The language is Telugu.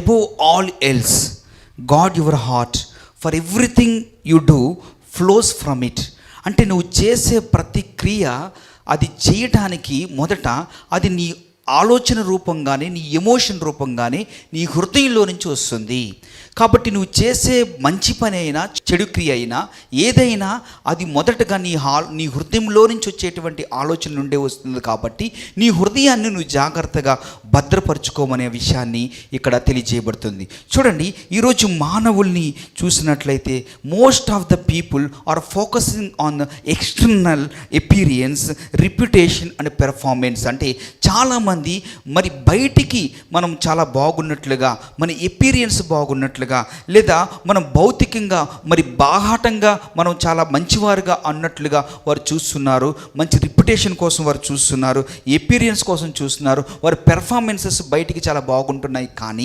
Above all else God your heart, for everything you do flows from it. అంటే నువ్వు చేసే ప్రతి క్రియ అది చేయటానికి మొదట అది నీ ఆలోచన రూపంగానే, నీ ఎమోషన్ రూపంగానే నీ హృదయంలో నుంచి వస్తుంది. కాబట్టి నువ్వు చేసే మంచి పని అయినా చెడు క్రియ అయినా ఏదైనా అది మొదటగా నీ హృదయంలో నుంచి వచ్చేటువంటి ఆలోచన నుండే వస్తుంది. కాబట్టి నీ హృదయాన్ని నువ్వు జాగ్రత్తగా భద్రపరచుకోమనే విషయాన్ని ఇక్కడ తెలియజేయబడుతుంది. చూడండి, ఈరోజు మానవుల్ని చూసినట్లయితే most of the people are focusing on the external appearance, reputation and performance. అంటే చాలామంది మరి బయటికి మనం చాలా బాగున్నట్లుగా, మన ఎపీరియన్స్ బాగున్నట్లుగా, లేదా మనం భౌతికంగా మరి బాహాటంగా మనం చాలా మంచివారుగా అన్నట్లుగా వారు చూస్తున్నారు. మంచి రిప్యుటేషన్ కోసం వారు చూస్తున్నారు, ఎపీరియన్స్ కోసం చూస్తున్నారు. వారి పెర్ఫార్మెన్సెస్ బయటికి చాలా బాగుంటున్నాయి. కానీ